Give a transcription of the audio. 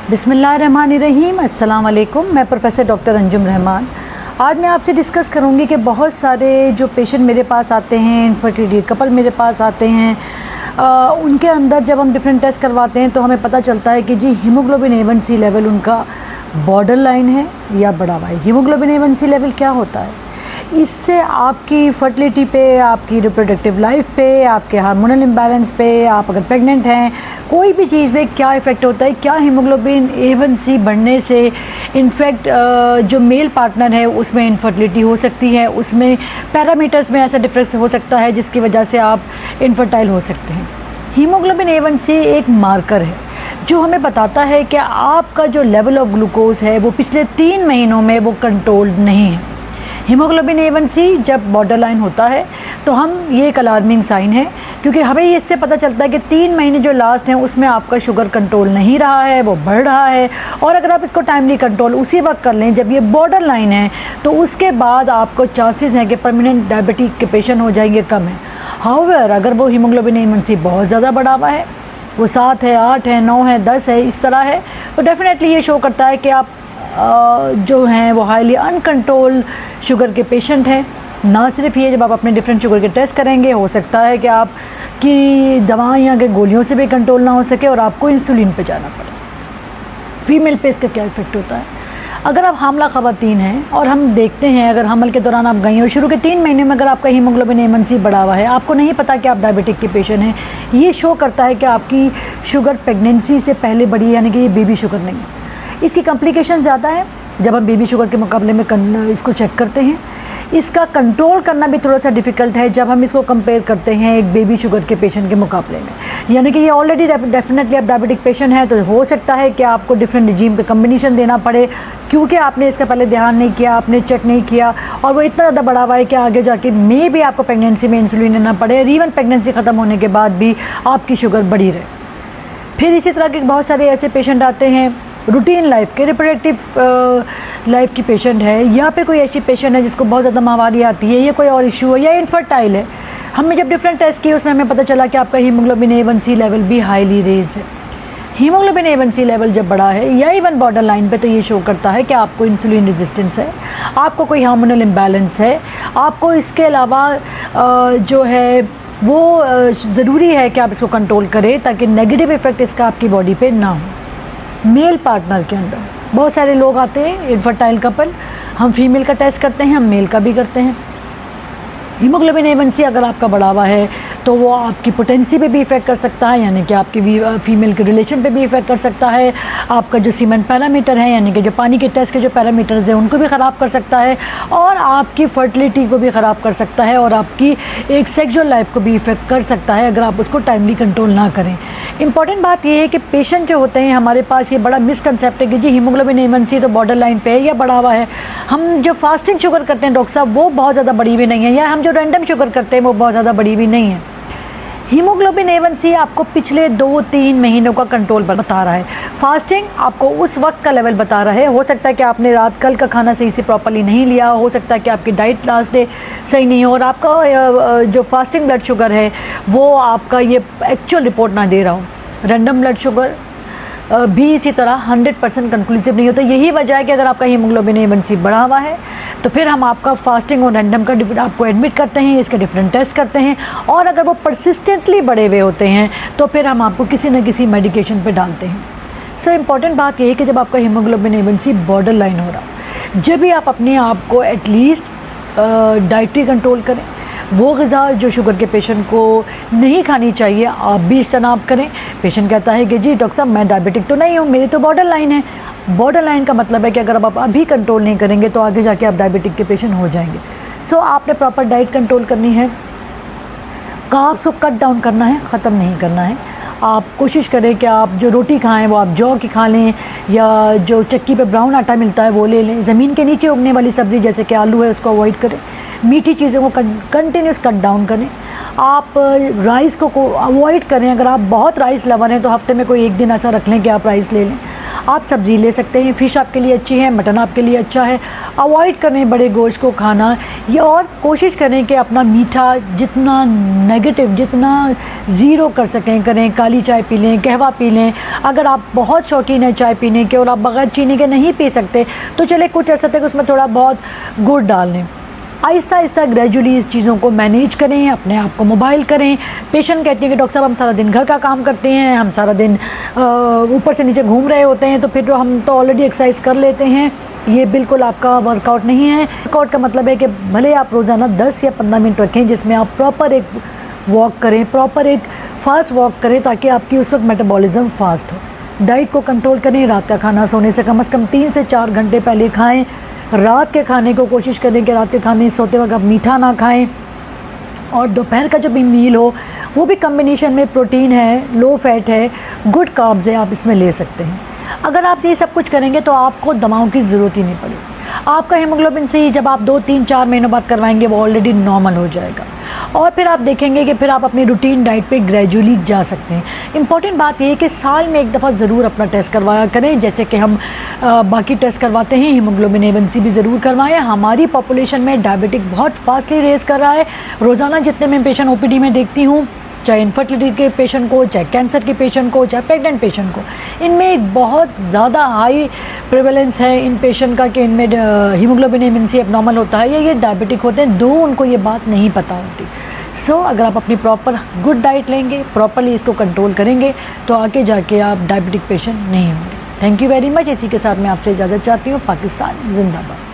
बिस्मिल्लाहिर्रहमानिर्रहीम, अस्सलाम वालेकुम। मैं प्रोफेसर डॉक्टर अंजुम रहमान। आज मैं आपसे डिस्कस करूंगी कि बहुत सारे जो पेशेंट मेरे पास आते हैं, इनफर्टिलिटी कपल मेरे पास आते हैं, उनके अंदर जब हम डिफरेंट टेस्ट करवाते हैं तो हमें पता चलता है कि जी हीमोग्लोबिन A1C लेवल उनका बॉर्डर लाइन है या बढ़ा हुआ है। हीमोग्लोबिन A1C लेवल क्या होता है? इससे आपकी फर्टिलिटी पे, आपकी रिप्रोडक्टिव लाइफ पे, आपके हार्मोनल इम्बैलेंस पे, आप अगर प्रेग्नेंट हैं, कोई भी चीज़ में क्या इफ़ेक्ट होता है। क्या हीमोग्लोबिन A1C बढ़ने से इनफैक्ट जो मेल पार्टनर है उसमें इनफर्टिलिटी हो सकती है, उसमें पैरामीटर्स में ऐसा डिफरेंस हो सकता है जिसकी वजह से आप इनफर्टाइल हो सकते हैं। हीमोग्लोबिन A1C एक मार्कर है जो हमें बताता है कि आपका जो लेवल ऑफ ग्लूकोज है वो पिछले 3 महीनों में वो कंट्रोल्ड नहीं है। हीमोग्लोबिन A1C जब बॉर्डर लाइन होता है तो हम ये एक अलार्मिंग साइन है, क्योंकि हमें इससे पता चलता है कि 3 महीने जो लास्ट हैं उसमें आपका शुगर कंट्रोल नहीं रहा है, वो बढ़ रहा है। और अगर आप इसको टाइमली कंट्रोल उसी वक्त कर लें जब ये बॉर्डर लाइन है तो उसके बाद आपको चांसेस हैं कि परमानेंट डायबिटीज के पेशेंट हो जाएंगे कम है। हाउएवर अगर वो हीमोग्लोबिन A1C बहुत ज़्यादा बढ़ा हुआ है, वो 7 है, 8 है, 9 है, 10 है, इस तरह है, तो डेफिनेटली ये शो करता है कि आप जो हैं वो हाईली अनकंट्रोल शुगर के पेशेंट हैं। ना सिर्फ ये, जब आप अपने डिफरेंट शुगर के टेस्ट करेंगे हो सकता है कि आपकी दवाइयाँ के गोलियों से भी कंट्रोल ना हो सके और आपको इंसुलिन पे जाना पड़े। फीमेल पे इसका क्या इफ़ेक्ट होता है? अगर आप हामला ख़वातीन हैं और हम देखते हैं, अगर हमल के दौरान आप गई और शुरू के 3 महीने में अगर आपका हीमोग्लोबिन A1C बढ़ा हुआ है, आपको नहीं पता कि आप डायबिटिक के पेशेंट हैं, ये शो करता है कि आपकी शुगर प्रेगनेंसी से पहले बढ़ी, यानी कि ये बेबी शुगर नहीं है। इसकी कॉम्प्लिकेशन ज़्यादा है जब हम बेबी शुगर के मुकाबले में इसको चेक करते हैं। इसका कंट्रोल करना भी थोड़ा सा डिफ़िकल्ट है जब हम इसको कंपेयर करते हैं एक बेबी शुगर के पेशेंट के मुकाबले में। यानी कि ये ऑलरेडी डेफिनेटली आप डायबिटिक पेशेंट हैं तो हो सकता है कि आपको डिफरेंट रिजीम का कम्बिनेशन देना पड़े, क्योंकि आपने इसका पहले ध्यान नहीं किया, आपने चेक नहीं किया और वो इतना ज़्यादा बढ़ा हुआ है कि आगे जाके मे भी आपको प्रेगनेंसी में इंसुलिन लेना पड़े और इवन प्रेगनेंसी ख़त्म होने के बाद भी आपकी शुगर बढ़ी रहे। फिर इसी तरह के बहुत सारे ऐसे पेशेंट आते हैं रूटीन लाइफ के, रिप्रोडक्टिव लाइफ की पेशेंट है, या फिर कोई ऐसी पेशेंट है जिसको बहुत ज़्यादा माहवारी आती है या कोई और इशू है या इनफर्टाइल है। हमने जब डिफरेंट टेस्ट किए उसमें हमें पता चला कि आपका हीमोग्लोबिन A1C लेवल भी हाईली रेज है। हीमोग्लोबिन A1C लेवल जब बढ़ा है या इवन बॉर्डर लाइन पे, तो ये शो करता है कि आपको इंसुलिन रेजिस्टेंस है, आपको कोई हार्मोनल इम्बैलेंस है, आपको इसके अलावा जो है वो ज़रूरी है कि आप इसको कंट्रोल करें ताकि नेगेटिव इफ़ेक्ट इसका आपकी बॉडी पे ना हो। मेल पार्टनर के अंदर बहुत सारे लोग आते हैं, इनफर्टाइल कपल, हम फीमेल का टेस्ट करते हैं, हम मेल का भी करते हैं। हीमोग्लोबिन A1C अगर आपका बढ़ा हुआ है तो वो आपकी पोटेंसी पे भी इफ़ेक्ट कर सकता है, यानी कि आपकी फीमेल के रिलेशन पे भी इफ़ेक्ट कर सकता है। आपका जो सीमेंट पैरामीटर है, यानी कि जो पानी के टेस्ट के जो पैरामीटर्स हैं उनको भी ख़राब कर सकता है और आपकी फर्टिलिटी को भी ख़राब कर सकता है और आपकी एक सेक्सुअल लाइफ को भी इफ़ेक्ट कर सकता है अगर आप उसको टाइमली कंट्रोल ना करें। इंपॉर्टेंट बात यह है कि पेशेंट जो होते हैं हमारे पास, ये बड़ा मिसकंसेप्ट है कि जी हीमोग्लोबिन A1C तो बॉर्डर लाइन पे है या बढ़ा हुआ है। हम जो फास्टिंग शुगर करते हैं डॉक्टर साहब वो बहुत ज़्यादा बढ़ी हुई नहीं है, या हम जो रैंडम शुगर करते हैं वो बहुत ज़्यादा बढ़ी हुई नहीं है। हीमोग्लोबिन A1C आपको पिछले 2-3 महीनों का कंट्रोल बता रहा है। फास्टिंग आपको उस वक्त का लेवल बता रहा है। हो सकता है कि आपने रात कल का खाना सही से प्रॉपर्ली नहीं लिया, हो सकता है कि आपकी डाइट लास्ट डे सही नहीं हो और आपका जो फास्टिंग ब्लड शुगर है वो आपका ये एक्चुअल रिपोर्ट ना दे रहा हो। रैंडम ब्लड शुगर भी इसी तरह 100% कंक्लूसिव नहीं होता। यही वजह है कि अगर आपका हीमोग्लोबिन A1C बढ़ा हुआ है तो फिर हम आपका फास्टिंग और रैंडम का आपको एडमिट करते हैं, इसके डिफरेंट टेस्ट करते हैं और अगर वो परसिस्टेंटली बढ़े हुए होते हैं तो फिर हम आपको किसी न किसी मेडिकेशन पे डालते हैं। सो इम्पॉर्टेंट बात यह है कि जब आपका हीमोग्लोबिन A1C बॉर्डर लाइन हो रहा, जब भी आप अपने आप को एटलीस्ट डाइटरी कंट्रोल करें, वो ग़िज़ा जो शुगर के पेशेंट को नहीं खानी चाहिए आप भी इज्तनाब करें। पेशेंट कहता है कि जी डॉक्टर साहब मैं डायबिटिक तो नहीं हूँ, मेरी तो बॉर्डर लाइन है। बॉर्डर लाइन का मतलब है कि अगर आप अभी कंट्रोल नहीं करेंगे तो आगे जाके आप डायबिटिक के पेशेंट हो जाएंगे। सो आपने प्रॉपर डाइट कंट्रोल करनी है, कार्ब्स को कट डाउन करना है, ख़त्म नहीं करना है। आप कोशिश करें कि आप जो रोटी खाएं वो आप जौ की खा लें या जो चक्की पे ब्राउन आटा मिलता है वो ले लें। ज़मीन के नीचे उगने वाली सब्ज़ी जैसे कि आलू है उसको अवॉइड करें। मीठी चीज़ों को कंटिन्यूस कट डाउन करें। आप राइस को अवॉइड करें। अगर आप बहुत राइस लवर हैं तो हफ्ते में कोई एक दिन ऐसा रख लें कि आप राइस ले लें। आप सब्ज़ी ले सकते हैं, फ़िश आपके लिए अच्छी है, मटन आपके लिए अच्छा है। अवॉइड करें बड़े गोश्त को खाना, ये और कोशिश करें कि अपना मीठा जितना नेगेटिव, जितना ज़ीरो कर सकें करें। काली चाय पी लें, कहवा पी लें। अगर आप बहुत शौकीन हैं चाय पीने के और आप बगैर चीनी के नहीं पी सकते तो चले कुछ अर्से तक उसमें थोड़ा बहुत गुड़ डाल लें। आहिस्ता आहिस्ता ग्रेजुअली इस चीज़ों को मैनेज करें, अपने आप को मोबाइल करें। पेशेंट कहती है कि डॉक्टर साहब हम सारा दिन घर का काम करते हैं, हम सारा दिन ऊपर से नीचे घूम रहे होते हैं, तो फिर हम तो ऑलरेडी एक्सरसाइज कर लेते हैं। ये बिल्कुल आपका वर्कआउट नहीं है। वर्कआउट का मतलब है कि भले आप रोज़ाना 10 या 15 मिनट रखें जिसमें आप प्रॉपर एक वॉक करें, प्रॉपर एक फास्ट वॉक करें ताकि आपकी उस वक्त मेटाबॉलिज्म फास्ट हो। डाइट को कंट्रोल करें, रात का खाना सोने से कम 3 से 4 घंटे पहले खाएं। रात के खाने को कोशिश करें कि रात के खाने सोते वक्त आप मीठा ना खाएं, और दोपहर का जो भी मील हो वो भी कम्बिनेशन में प्रोटीन है, लो फैट है, गुड कार्ब्स है, आप इसमें ले सकते हैं। अगर आप ये सब कुछ करेंगे तो आपको दवाओं की ज़रूरत ही नहीं पड़ेगी। आपका हीमोग्लोबिन से ही जब आप 2-3-4 महीनों बाद करवाएंगे वो ऑलरेडी नॉर्मल हो जाएगा, और फिर आप देखेंगे कि फिर आप अपनी रूटीन डाइट पे ग्रेजुअली जा सकते हैं। इंपॉर्टेंट बात यह है कि साल में एक दफ़ा ज़रूर अपना टेस्ट करवाया करें, जैसे कि हम बाकी टेस्ट करवाते हैं। हीमोग्लोबिन A1C भी ज़रूर करवाएं। हमारी पॉपुलेशन में डायबिटिक बहुत फास्टली रेस कर रहा है। रोज़ाना जितने मैं पेशेंट OPD में देखती हूँ, चाहे इनफर्टिलिटी के पेशेंट को, चाहे कैंसर के पेशेंट को, चाहे प्रेग्नेंट पेशेंट को, इनमें एक बहुत ज़्यादा हाई प्रेवलेंस है इन पेशेंट का कि इनमें हीमोग्लोबिन A1C एबनॉर्मल होता है या ये डायबिटिक होते हैं, दो उनको ये बात नहीं पता होती। अगर आप अपनी प्रॉपर गुड डाइट लेंगे, प्रॉपरली इसको कंट्रोल करेंगे, तो आगे जाके आप डायबिटिक पेशेंट नहीं होंगे। Thank you very much. इसी के साथ मैं आपसे इजाज़त चाहती हूँ। पाकिस्तान जिंदाबाद।